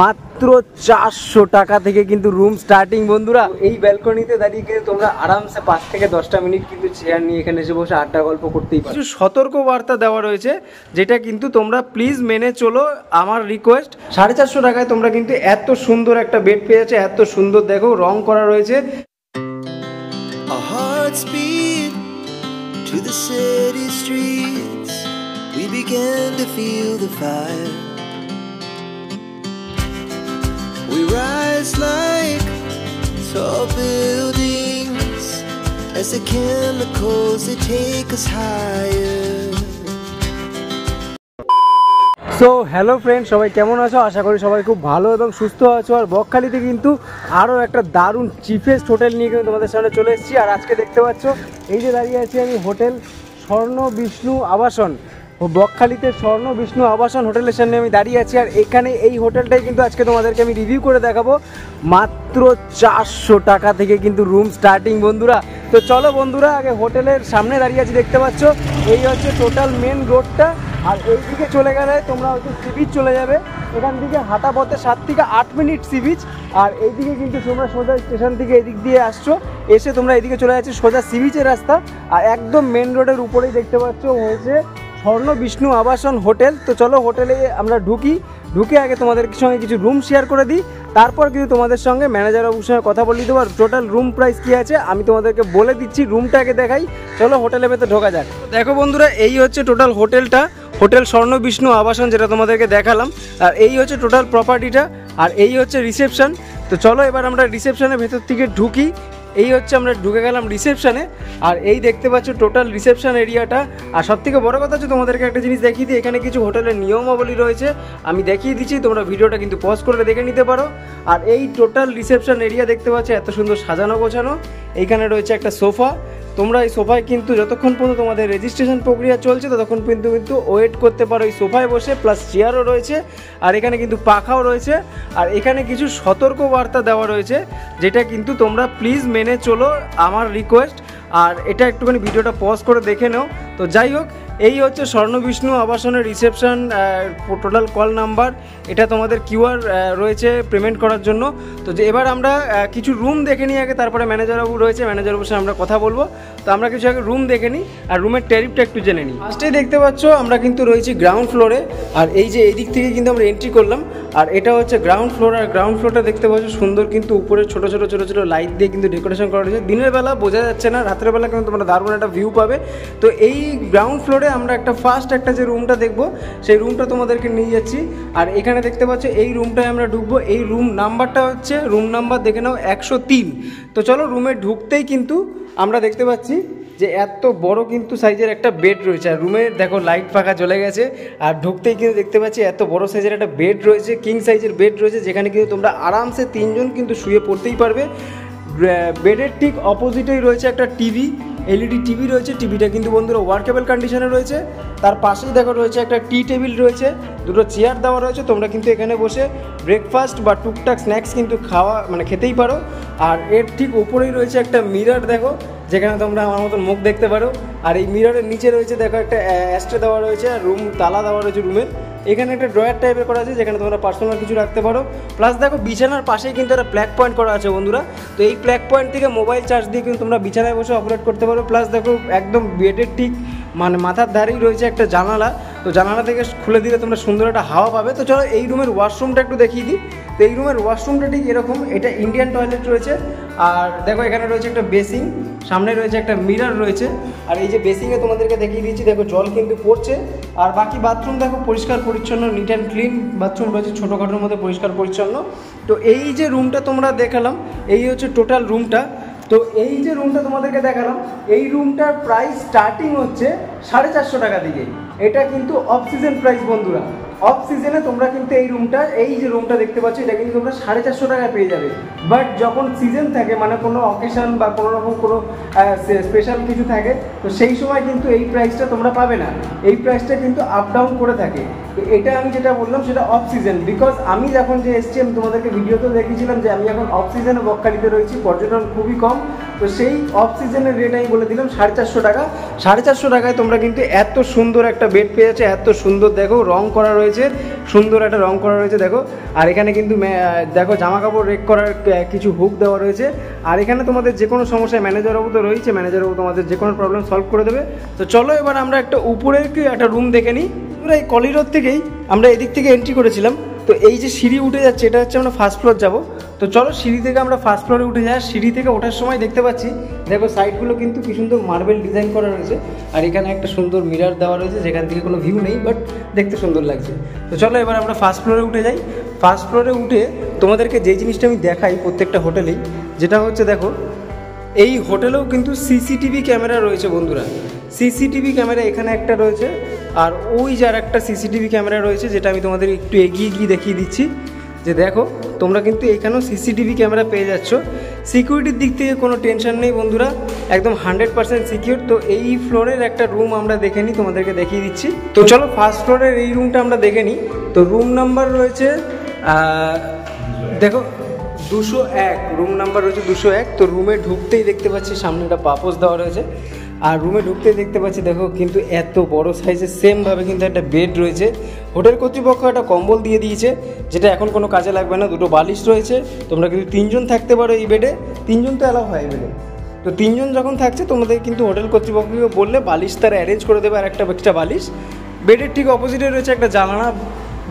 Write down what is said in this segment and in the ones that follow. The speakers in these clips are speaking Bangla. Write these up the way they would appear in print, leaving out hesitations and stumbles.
মাত্র 400 টাকা থেকে কিন্তু রুম স্টার্টিং বন্ধুরা। এই ব্যালকনিতে দাঁড়িয়ে কিন্তু তোমরা আরামসে 5 থেকে 10টা মিনিট কিন্তু চেয়ার নিয়ে এখানে এসে বসে আড্ডা গল্প করতেই পারো। কিছু সতর্ক বার্তা দেওয়া রয়েছে যেটা কিন্তু তোমরা প্লিজ মেনে চলো, আমার রিকোয়েস্ট। 450 টাকায় তোমরা কিন্তু এত সুন্দর একটা বেড পেয়ে যাচ্ছে, এত সুন্দর দেখো রং করা রয়েছে। To the city streets, we began to feel the fire. We rise like tall buildings as the chemicals they take us higher. So hello friend, সবাই কেমন আছো? আশা করি সবাই খুব ভালো এবং সুস্থ আছো। আর বকখালিতে কিন্তু আরও একটা দারুণ চিপেস্ট হোটেল নিয়ে কিন্তু তোমাদের সামনে চলে এসেছি। আর আজকে দেখতে পাচ্ছ এই যে দাঁড়িয়ে আছি আমি, হোটেল স্বর্ণ বিষ্ণু আবাসন। বকখালিতে স্বর্ণ বিষ্ণু আবাসন হোটেলের সামনে আমি দাঁড়িয়ে আছি। আর এখানে এই হোটেলটাই কিন্তু আজকে তোমাদেরকে আমি রিভিউ করে দেখাবো। মাত্র 400 টাকা থেকে কিন্তু রুম স্টার্টিং বন্ধুরা। তো চলো বন্ধুরা, আগে হোটেলের সামনে দাঁড়িয়ে আছি, দেখতে পাচ্ছ এই হচ্ছে টোটাল মেন রোডটা। আর এইদিকে চলে গেলে তোমরা হয়তো সি বিচ চলে যাবে, এখান থেকে হাঁটা পথে 7 থেকে 8 মিনিট সি বিচ। আর এইদিকে কিন্তু তোমরা সোজা স্টেশন থেকে এদিক দিয়ে আসছো, এসে তোমরা এদিকে চলে যাচ্ছ সোজা সি বিচের রাস্তা। আর একদম মেন রোডের উপরেই দেখতে পাচ্ছ হয়েছে স্বর্ণ বিষ্ণু আবাসন হোটেল। তো চলো হোটেলে আমরা ঢুকে আগে তোমাদের সঙ্গে কিছু রুম শেয়ার করে দিই, তারপর কিন্তু তোমাদের সঙ্গে ম্যানেজার বাবুর সঙ্গে কথা বলে দেবো। আর টোটাল রুম প্রাইস কী আছে আমি তোমাদেরকে বলে দিচ্ছি, রুমটা আগে দেখাই। চলো হোটেলের ভেতরে ঢোকা যাক। দেখো বন্ধুরা, এই হচ্ছে টোটাল হোটেলটা, হোটেল স্বর্ণ বিষ্ণু আবাসন যেটা তোমাদেরকে দেখালাম। আর এই হচ্ছে টোটাল প্রপার্টিটা, আর এই হচ্ছে রিসেপশন। তো চলো এবার আমরা রিসেপশনের ভেতর থেকে ঢুকি। এই হচ্ছে আমরা ঢুকে গেলাম রিসেপশানে। আর এই দেখতে পাচ্ছ টোটাল রিসেপশন এরিয়াটা। আর সবথেকে বড় কথা হচ্ছে তোমাদেরকে একটা জিনিস দেখিয়ে দিই, এখানে কিছু হোটেলের নিয়মাবলী রয়েছে, আমি দেখিয়ে দিচ্ছি, তোমরা ভিডিওটা কিন্তু পজ করে দেখে নিতে পারো। আর এই টোটাল রিসেপশন এরিয়া দেখতে পাচ্ছ এত সুন্দর সাজানো গোছানো। এইখানে রয়েছে একটা সোফা, তোমরা এই সোফায় কিন্তু যতক্ষণ পর্যন্ত তোমাদের রেজিস্ট্রেশন প্রক্রিয়া চলছে ততক্ষণ কিন্তু ওয়েট করতে পারো এই সোফায় বসে, প্লাস চেয়ারও রয়েছে। আর এখানে কিন্তু পাখাও রয়েছে। আর এখানে কিছু সতর্ক বার্তা দেওয়া রয়েছে যেটা কিন্তু তোমরা প্লিজ মেনে চলো, আমার রিকোয়েস্ট। আর এটা একটুখানি ভিডিওটা পজ করে দেখে নাও। তো যাই হোক, এই হচ্ছে স্বর্ণ বিষ্ণু আবাসনের রিসেপশন। টোটাল কল নাম্বার, এটা তোমাদের কিউআর রয়েছে পেমেন্ট করার জন্য। তো যে এবার আমরা কিছু রুম দেখে নিই আগে, তারপরে ম্যানেজারবাবু রয়েছে, ম্যানেজারবাবুর সাথে আমরা কথা বলবো। তো আমরা কিছু আগে রুম দেখে নিই আর রুমের ট্যারিফটা একটু জেনে নিই। ফার্স্টেই দেখতে পাচ্ছ আমরা কিন্তু রয়েছি গ্রাউন্ড ফ্লোরে। আর এই যে এই দিক থেকে কিন্তু আমরা এন্ট্রি করলাম, আর এটা হচ্ছে গ্রাউন্ড ফ্লোর। আর গ্রাউন্ড ফ্লোরটা দেখতে পাচ্ছ সুন্দর কিন্তু উপরে ছোটো ছোটো লাইট দিয়ে কিন্তু ডেকোরেশন করা রয়েছে। দিনের বেলা বোঝা যাচ্ছে না, রাতের বেলা কিন্তু তোমরা দারুণ একটা ভিউ পাবে। তো এই গ্রাউন্ড ফ্লোরে আমরা একটা ফার্স্ট একটা যে রুমটা দেখবো সেই রুমটা তোমাদেরকে নিয়ে যাচ্ছি। আর এখানে দেখতে পাচ্ছ এই রুমটায় আমরা ঢুকবো। এই রুম নাম্বারটা হচ্ছে, রুম নাম্বার দেখে নাও 103। তো চলো রুমে ঢুকতেই কিন্তু আমরা দেখতে পাচ্ছি যে এত বড় কিন্তু সাইজের একটা বেড রয়েছে। আর রুমে দেখো লাইট পাখা চলে গেছে। আর ঢুকতেই কিন্তু দেখতে পাচ্ছি এত বড় সাইজের একটা বেড রয়েছে, কিং সাইজের বেড রয়েছে, যেখানে কিন্তু তোমরা আরামসে 3 জন কিন্তু শুয়ে পড়তেই পারবে। বেডের ঠিক অপোজিটেই রয়েছে একটা টিভি, এলইডি টিভি রয়েছে। টিভিটা কিন্তু বন্ধুরা ওয়ার্কেবল কন্ডিশনে রয়েছে। তার পাশেই দেখো রয়েছে একটা টি টেবিল রয়েছে, দুটো চেয়ার দেওয়া রয়েছে, তোমরা কিন্তু এখানে বসে ব্রেকফাস্ট বা টুকটাক স্ন্যাক্স কিন্তু খেতেই পারো। আর এর ঠিক উপরেই রয়েছে একটা মিরর দেখো, যেখানে তোমরা আমার মতন মুখ দেখতে পারো। আর এই মিররের নিচে রয়েছে দেখো একটা অ্যাস্ট্রে দেওয়া রয়েছে, আর রুম তালা দেওয়া রয়েছে রুমের। এখানে একটা ড্রয়ার টাইপের করা আছে যেখানে তোমরা পার্সোনাল কিছু রাখতে পারো। প্লাস দেখো বিছানার পাশেই কিন্তু একটা প্লাগ পয়েন্ট করা আছে বন্ধুরা। তো এই প্লাগ পয়েন্ট থেকে মোবাইল চার্জ দিয়ে কিন্তু তোমরা বিছানায় বসে অপারেট করতে পারো। প্লাস দেখো একদম বেডের ঠিক মাথার ধারেই রয়েছে একটা জানালা। তো জানালা থেকে খুলে দিলে তোমরা সুন্দর একটা হাওয়া পাবে। তো চলো এই রুমের ওয়াশরুমটা একটু দেখিয়ে দিই। তো এই রুমের ওয়াশরুমটা ঠিক এরকম, এটা ইন্ডিয়ান টয়লেট রয়েছে। আর দেখো এখানে রয়েছে একটা বেসিং, সামনে রয়েছে একটা মিরর রয়েছে। আর এই যে বেসিংয়ে তোমাদেরকে দেখিয়ে দিচ্ছি, দেখো জল কিন্তু পড়ছে। আর বাকি বাথরুম দেখো পরিষ্কার পরিচ্ছন্ন, নিট অ্যান্ড ক্লিন বাথরুম রয়েছে, ছোটোখাটোর মধ্যে পরিষ্কার পরিচ্ছন্ন। তো এই যে রুমটা তোমরা দেখালাম, এই হচ্ছে টোটাল রুমটা। তো এই যে রুমটা তোমাদেরকে দেখালাম, এই রুমটার প্রাইস স্টার্টিং হচ্ছে 450 টাকা থেকে। এটা কিন্তু অফ সিজন প্রাইস বন্ধুরা। অফ সিজনে তোমরা কিন্তু এই যে রুমটা দেখতে পাচ্ছ, এটা কিন্তু তোমরা 450 টাকায় পেয়ে যাবে। বাট যখন সিজন থাকে, মানে কোনো অকেশন বা কোনো রকম কোনো স্পেশাল কিছু থাকে, তো সেই সময় কিন্তু এই প্রাইসটা তোমরা পাবে না। এই প্রাইসটা কিন্তু আপ ডাউন করে থাকে। তো এটা আমি যেটা বললাম সেটা অফ সিজন। বিকজ আমি যখন যে এসছি, আমি তোমাদেরকে ভিডিওতে দেখিয়েছিলাম যে আমি এখন অফ সিজনে বকখালিতে রয়েছি, পর্যটন খুবই কম। তো তো সেই অফ সিজনের রেট আমি বলে দিলাম 450 টাকা। 450 টাকায় তোমরা কিন্তু এত সুন্দর একটা বেড পেয়ে যাচ্ছে, এত সুন্দর দেখো রং করা রয়েছে, সুন্দর একটা রং করা রয়েছে দেখো। আর এখানে কিন্তু দেখো জামা কাপড় রেক করার কিছু হুক দেওয়া রয়েছে। আর এখানে তোমাদের যে কোনো সমস্যায় ম্যানেজারবাবু তো রয়েছে, ম্যানেজারবাবু তোমাদের যে কোনো প্রবলেম সলভ করে দেবে। তো চলো এবার আমরা একটা উপরের একটা রুম দেখে নিই। আমরা এই কলিডোর থেকেই আমরা এদিক থেকে এন্ট্রি করেছিলাম। তো এই যে সিঁড়ি উঠে যাচ্ছে, এটা হচ্ছে আমরা ফার্স্ট ফ্লোর যাবো। তো চলো সিঁড়ি থেকে আমরা ফার্স্ট ফ্লোরে উঠে যাই। সিঁড়ি থেকে ওঠার সময় দেখতে পাচ্ছি দেখো সাইডগুলো কিন্তু কি সুন্দর মার্বেল ডিজাইন করা রয়েছে। আর এখানে একটা সুন্দর মিরর দেওয়া রয়েছে, যেখান থেকে কোনো ভিউ নেই, বাট দেখতে সুন্দর লাগছে। তো চলো এবার আমরা ফার্স্ট ফ্লোরে উঠে যাই। ফার্স্ট ফ্লোরে উঠে তোমাদেরকে যে জিনিসটা আমি দেখাই প্রত্যেকটা হোটেলেই, যেটা হচ্ছে দেখো এই হোটেলেও কিন্তু সিসিটিভি ক্যামেরা রয়েছে বন্ধুরা। সিসিটিভি ক্যামেরা এখানে একটা রয়েছে, আর ওই যে আর একটা সিসিটিভি ক্যামেরা রয়েছে, যেটা আমি তোমাদের একটু এগিয়ে গিয়ে দেখিয়ে দিচ্ছি। যে দেখো তোমরা কিন্তু এখানেও সিসিটিভি ক্যামেরা পেয়ে যাচ্ছ। সিকিউরিটির দিক থেকে কোনো টেনশন নেই বন্ধুরা, একদম 100% সিকিউর। তো এই ফ্লোরের একটা রুম আমরা দেখে নিই, তোমাদেরকে দেখিয়ে দিচ্ছি। তো চলো ফার্স্ট ফ্লোরের এই রুমটা আমরা দেখে নিই। তো রুম নাম্বার রয়েছে দেখো 201, রুম নাম্বার রয়েছে 201। তো রুমে ঢুকতেই দেখতে পাচ্ছি সামনে একটা পাপোশ দেওয়া রয়েছে। আর রুমে ঢুকতেই দেখতে পাচ্ছি দেখো কিন্তু এত বড় সাইজের সেমভাবে কিন্তু একটা বেড রয়েছে। হোটেল কর্তৃপক্ষ একটা কম্বল দিয়ে দিয়েছে, যেটা এখন কোনো কাজে লাগবে না। দুটো বালিশ রয়েছে, তোমরা কিন্তু 3 জন থাকতে পারো এই বেডে। 3 জন তো অ্যালাউ হয় এই বেডে। তো 3 জন যখন থাকছে তোমাদের কিন্তু হোটেল কর্তৃপক্ষকে বললে বালিশ তারা অ্যারেঞ্জ করে দেবে। আর একটা এক্সট্রা বালিশ বেডের ঠিক অপোজিটে রয়েছে একটা জানালা।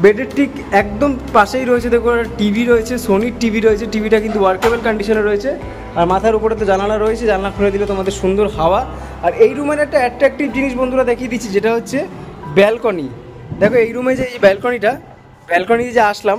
বেডের ঠিক একদম পাশেই রয়েছে দেখো টিভি রয়েছে, সোনির টিভি রয়েছে। টিভিটা কিন্তু ওয়ার্কেবল কন্ডিশনে রয়েছে। আর মাথার উপরে তো জানালা রয়েছে, জানলা খুলে দিলে তোমাদের সুন্দর হাওয়া। আর এই রুমের একটা অ্যাট্রাকটিভ জিনিস বন্ধুরা দেখিয়ে দিচ্ছি, যেটা হচ্ছে ব্যালকনি। দেখো এই রুমে যে এই ব্যালকনিতে যে আসলাম,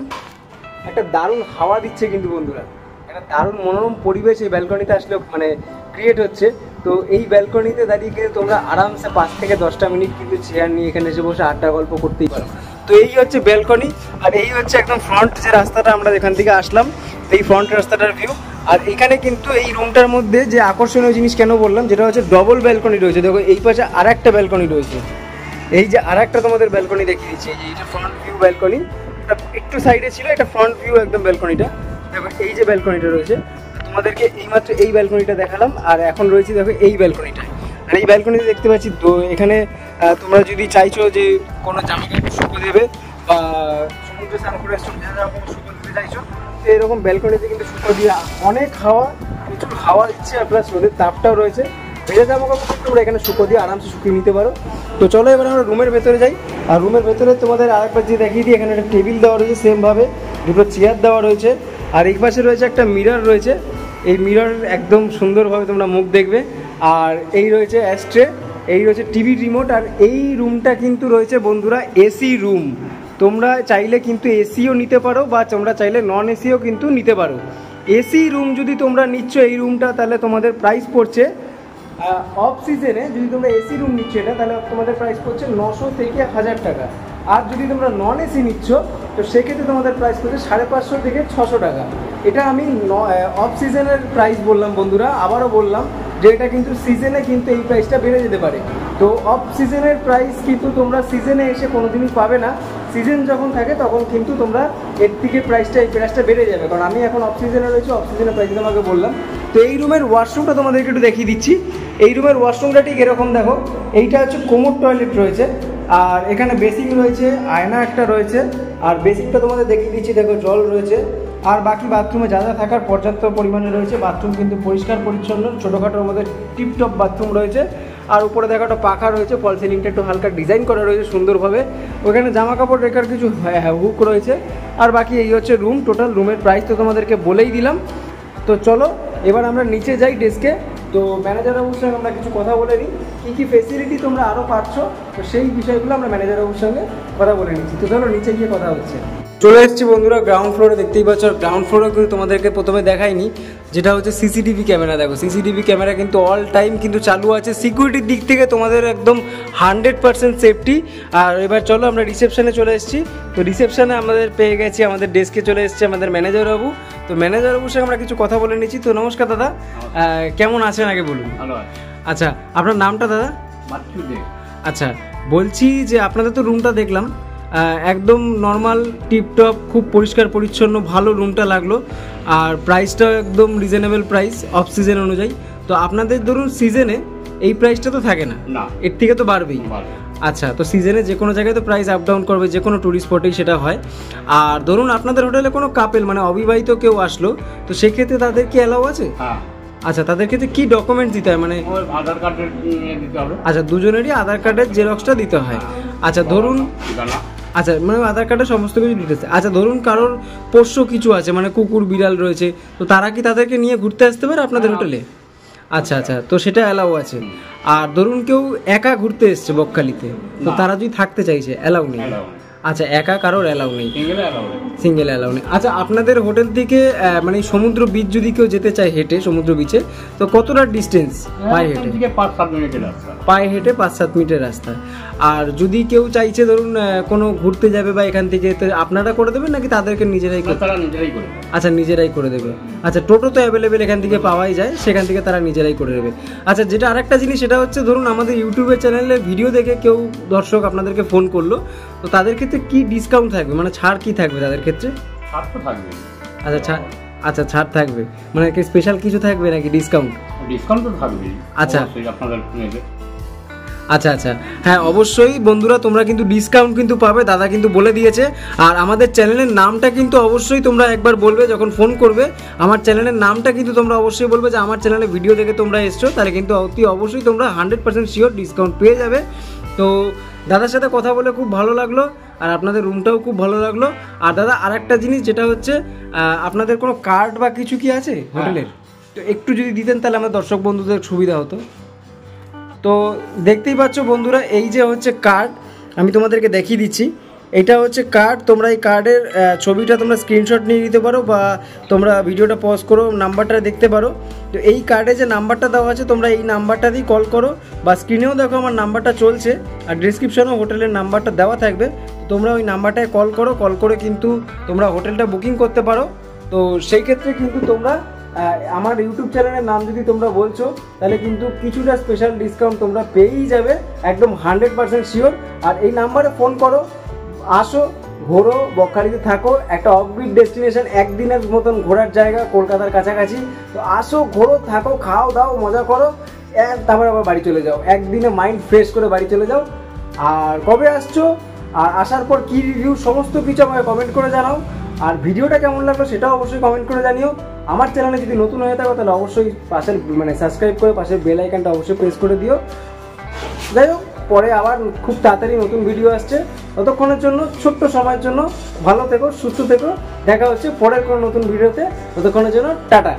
একটা দারুণ হাওয়া দিচ্ছে কিন্তু বন্ধুরা, একটা দারুণ মনোরম পরিবেশ এই ব্যালকনিতে আসলে মানে ক্রিয়েট হচ্ছে। তো এই ব্যালকনিতে দাঁড়িয়ে কিন্তু তোমরা আরামসে 5 থেকে 10টা মিনিট কিন্তু চেয়ার নিয়ে এখানে এসে বসে আড্ডা গল্প করতেই পারো। তো এই হচ্ছে ব্যালকনি, আর এই হচ্ছে একদম ফ্রন্ট যে রাস্তাটা আমরা এখান থেকে আসলাম, এই ফ্রন্ট রাস্তাটার ভিউ। আর এখানে কিন্তু এই রুমটার মধ্যে যে আকর্ষণীয় জিনিস কেন বললাম, যেটা হচ্ছে ডবল ব্যালকনি রয়েছে। দেখো এই পাশে আর একটা ব্যালকনি রয়েছে, এই যে আর একটা তোমাদের ব্যালকনি দেখিয়ে দিচ্ছি। এইটা ফ্রন্ট ভিউ ব্যালকনি, এটা একটু সাইডে ছিল, এটা ফ্রন্ট ভিউ একদম ব্যালকনিটা। দেখো এই যে ব্যালকনিটা রয়েছে, তোমাদেরকে এইমাত্র এই ব্যালকনিটা দেখালাম, আর এখন রয়েছে দেখো এই ব্যালকনিটা। আর এই ব্যালকনিতে দেখতে পাচ্ছি তো এখানে তোমরা যদি চাইছো যে কোনো জামা কাপড় শুকো দেবে বা সমুদ্রে স্নান করে আসছো শুকো দিতে চাইছো, তো এরকম ব্যালকনিতে কিন্তু শুকো দিয়ে অনেক হাওয়া, প্রচুর হাওয়া দিচ্ছে। আর প্লাস রোদের তাপটাও রয়েছে। ভেজা জামা কাপড় তোমরা এখানে শুকো দিয়ে আরামসে শুকিয়ে নিতে পারো। তো চলো এবার আমরা রুমের ভেতরে যাই। আর রুমের ভেতরে তোমাদের আরেকবার যে দেখিয়ে দিই, এখানে একটা টেবিল দেওয়া রয়েছে সেমভাবে, দুটো চেয়ার দেওয়া রয়েছে। আর এই পাশে রয়েছে একটা মিরর রয়েছে, এই মিরর একদম সুন্দরভাবে তোমরা মুখ দেখবে। আর এই রয়েছে অ্যাস্ট্রে, এই রয়েছে টিভি রিমোট। আর এই রুমটা কিন্তু রয়েছে বন্ধুরা এসি রুম। তোমরা চাইলে কিন্তু এসিও নিতে পারো বা তোমরা চাইলে নন এসিও কিন্তু নিতে পারো। এসি রুম যদি তোমরা নিচ্ছ এই রুমটা, তাহলে তোমাদের প্রাইস পড়ছে অফ সিজনে যদি তোমরা এসি রুম নিচ্ছ এটা, তাহলে তোমাদের প্রাইস পড়ছে 900 থেকে 1000 টাকা। আর যদি তোমরা নন এসি নিচ্ছ, তো সেক্ষেত্রে তোমাদের প্রাইস পড়ছে 550 থেকে 600 টাকা। এটা আমি অফ সিজনের প্রাইস বললাম বন্ধুরা, আবারও বললাম যে এটা কিন্তু সিজনে কিন্তু এই প্রাইসটা বেড়ে যেতে পারে। তো অফ সিজনের প্রাইস কিন্তু তোমরা সিজনে এসে কোনোদিনই পাবে না। সিজন যখন থাকে তখন কিন্তু তোমরা এর থেকে এই প্রাইসটা বেড়ে যাবে। কারণ আমি এখন অফ সিজনে রয়েছে, অফ সিজনের প্রাইস তোমাকে বললাম। তো এই রুমের ওয়াশরুমটা তোমাদেরকে একটু দেখিয়ে দিচ্ছি। এই রুমের ওয়াশরুমটা ঠিক এরকম দেখো, এইটা হচ্ছে কোমোড টয়লেট রয়েছে। আর এখানে বেসিন রয়েছে, আয়না একটা রয়েছে। আর বেসিনটা তোমাদের দেখিয়ে দিচ্ছি, দেখো জল রয়েছে। আর বাকি বাথরুমে যা যা থাকার পর্যাপ্ত পরিমাণে রয়েছে। বাথরুম কিন্তু পরিষ্কার পরিচ্ছন্ন, ছোটোখাটোর মধ্যে টিপটপ বাথরুম রয়েছে। আর উপরে দেখো একটা পাখা রয়েছে, ফল সিলিংটা একটু হালকা ডিজাইন করা রয়েছে সুন্দরভাবে। ওখানে জামা কাপড় রেখার কিছু হুক রয়েছে। আর বাকি এই হচ্ছে রুম। টোটাল রুমের প্রাইস তো তোমাদেরকে বলেই দিলাম। তো চলো এবার আমরা নিচে যাই ডেস্কে। তো ম্যানেজার বাবুর সঙ্গে আমরা কিছু কথা বলে নিই, কী কী ফেসিলিটি তোমরা আরও পাচ্ছ, তো সেই বিষয়গুলো আমরা ম্যানেজার বাবুর সঙ্গে কথা বলে নিচ্ছি। তো চলো নিচে গিয়ে কথা হচ্ছে। চলে এসেছি বন্ধুরা গ্রাউন্ড ফ্লোরে, দেখতেই পাচ্ছ। গ্রাউন্ড ফ্লোরে কিন্তু তোমাদেরকে প্রথমে দেখাইনি, যেটা হচ্ছে সিসিটিভি ক্যামেরা। দেখো সিসিটিভি ক্যামেরা কিন্তু অল টাইম কিন্তু চালু আছে। সিকিউরিটির দিক থেকে তোমাদের একদম 100% সেফটি। আর এবার চলো আমরা রিসেপশনে চলে এসেছি। তো রিসেপশনে আমাদের পেয়ে গেছি, আমাদের ডেস্কে চলে এসেছে আমাদের ম্যানেজার বাবু। তো ম্যানেজার বাবুর সঙ্গে আমরা কিছু কথা বলে নিচ্ছি। তো নমস্কার দাদা, কেমন আছেন আগে বলুন? ভালো আছে। আচ্ছা, আপনার নামটা দাদা? মাতৃ দে। আচ্ছা, বলছি যে আপনাদের তো রুমটা দেখলাম একদম নর্মাল টিপটপ, খুব পরিষ্কার পরিচ্ছন্ন, ভালো রুমটা লাগলো। আর প্রাইসটাও একদম রিজনেবল প্রাইস অফ সিজন অনুযায়ী। তো তো আপনাদের ধরুন সিজনে এই প্রাইসটা তো থাকে না, না। এর থেকে তো বাড়বেই। আচ্ছা, তো সিজনে যে কোনো জায়গায় তো প্রাইস আপ ডাউন করবে, যে কোনো টুরিস্ট স্পটেই সেটা হয়। আর ধরুন আপনাদের হোটেলে কোনো কাপেল মানে অবিবাহিত কেউ আসলো, তো সেক্ষেত্রে তাদের কি অ্যালাউ আছে? হ্যাঁ, আচ্ছা, তাদের ক্ষেত্রে কি ডকুমেন্ট দিতে হয় মানে? ওই আধার কার্ডের দিতে হবে। আচ্ছা, দুজনেরই আধার কার্ডের জেরক্সটা দিতে হয়। আচ্ছা ধরুন, ঠিকানা। আচ্ছা মানে আধার কার্ডের সমস্ত কিছু ডিটেলস। আচ্ছা ধরুন কারোর পোষ্য কিছু আছে মানে কুকুর বিড়াল রয়েছে, তো তারা কি তাদেরকে নিয়ে ঘুরতে আসতে পারে আপনাদের হোটেলে? আচ্ছা আচ্ছা, তো সেটা অ্যালাউ আছে। আর ধরুন কেউ একা ঘুরতে এসছে বকখালিতে, তো না। তারা যদি থাকতে চাইছে অ্যালাউ নেই? Allow নেই। আচ্ছা, একা কারোর অ্যালাউ নেই, সিঙ্গেলে অ্যালাউ নেই। সিঙ্গেল অ্যালাউ নেই। আচ্ছা, আপনাদের হোটেল থেকে মানে সমুদ্র বিচ যদি কেউ যেতে চায় হেঁটে সমুদ্র বিচে, তো কতটা ডিস্টেন্স পায়ে হেঁটে? থেকে 5-7 মিনিটের রাস্তা। পায়ে হেঁটে 5-7 মিনিটের রাস্তা। আর যদি কেউ চাইছে ধরুন কোনো ঘুরতে যাবে বা এখান থেকে, তো আপনারা করে দেবেন নাকি তাদেরকে নিজেরাই করতে? তারা নিজেরাই করে দেবে। আচ্ছা, নিজেরাই করে দেবে। আচ্ছা, টোটো তো অ্যাভেলেবেল এখান থেকে পাওয়াই যায়, সেখান থেকে তারা নিজেরাই করে দেবে। আচ্ছা, যেটা আরেকটা জিনিস সেটা হচ্ছে ধরুন আমাদের ইউটিউবের চ্যানেলে ভিডিও দেখে কেউ দর্শক আপনাদেরকে ফোন করলো, তো তাদের ক্ষেত্রে কি ডিসকাউন্ট থাকবে মানে ছাড় কি থাকবে তাদের ক্ষেত্রে? ছাড় তো থাকবে। আচ্ছা ছাড়, আচ্ছা ছাড় থাকবে মানে কি স্পেশাল কিছু থাকবে নাকি ডিসকাউন্ট? ডিসকাউন্ট তো থাকবেই। আচ্ছা। অবশ্যই আপনাদের নেবে। আচ্ছা আচ্ছা, হ্যাঁ অবশ্যই বন্ধুরা, তোমরা কিন্তু ডিসকাউন্ট কিন্তু পাবে, দাদা কিন্তু বলে দিয়েছে। আর আমাদের চ্যানেলের নামটা কিন্তু অবশ্যই তোমরা একবার বলবে যখন ফোন করবে, আমার চ্যানেলের নামটা কিন্তু তোমরা অবশ্যই বলবে যে আমার চ্যানেলে ভিডিও দেখে তোমরা এসছো, তাহলে কিন্তু অতি অবশ্যই তোমরা 100% শিওর ডিসকাউন্ট পেয়ে যাবে। তো দাদার সাথে কথা বলে খুব ভালো লাগলো, আর আপনাদের রুমটাও খুব ভালো লাগলো। আর দাদা আরেকটা জিনিস যেটা হচ্ছে আপনাদের কোনো কার্ড বা কিছু কি আছে হোটেলের? তো একটু যদি দিতেন তাহলে আমার দর্শক বন্ধুদের সুবিধা হতো। তো দেখতেই পাচ্ছ বন্ধুরা, এই যে হচ্ছে কার্ড, আমি তোমাদেরকে দেখিয়ে দিচ্ছি। এটা হচ্ছে কার্ড, তোমরা এই কার্ডের ছবিটা তোমরা স্ক্রিনশট নিয়ে নিতে পারো বা তোমরা ভিডিওটা পজ করো, নাম্বারটা দেখতে পারো। তো এই কার্ডে যে নাম্বারটা দেওয়া আছে তোমরা এই নাম্বারটা দিয়ে কল করো, বা স্ক্রিনেও দেখো আমার নাম্বারটা চলছে, আর ডিসক্রিপশনেও হোটেলের নাম্বারটা দেওয়া থাকবে। তোমরা ওই নাম্বারটায় কল করো, কল করে কিন্তু তোমরা হোটেলটা বুকিং করতে পারো। তো সেই ক্ষেত্রে কিন্তু তোমরা আমার ইউটিউব চ্যানেলের নাম যদি তোমরা বলছো, তাহলে কিন্তু কিছুটা স্পেশাল ডিসকাউন্ট তোমরা পেয়েই যাবে, একদম 100% শিওর। আর এই নাম্বারে ফোন করো, আসো, ঘোরো, বকখালিতে থাকো, একটা অফবিট ডেস্টিনেশন, একদিনের মতন ঘোরার জায়গা কলকাতার কাছাকাছি। তো আসো, ঘোরো, থাকো, খাও দাও, মজা করো, তারপর আবার বাড়ি চলে যাও, একদিনে মাইন্ড ফ্রেশ করে বাড়ি চলে যাও। আর কবে আসছো আর আসার পর কী রিভিউ সমস্ত কিছু আমাকে কমেন্ট করে জানাও। আর ভিডিওটা কেমন লাগলো সেটাও অবশ্যই কমেন্ট করে জানিও। আমার চ্যানেলে যদি নতুন হয়ে থাকো তাহলে অবশ্যই পাশের মানে সাবস্ক্রাইব করে পাশের বেল আইকনটা অবশ্যই প্রেস করে দিও। যাই হোক, পরে আবার খুব তাড়াতাড়ি নতুন ভিডিও আসছে, ততক্ষণের জন্য ছোট্ট সময়ের জন্য ভালো থেকো, সুস্থ থেকো, দেখা হচ্ছে পরের কোনো নতুন ভিডিওতে, ততক্ষণের জন্য টাটা।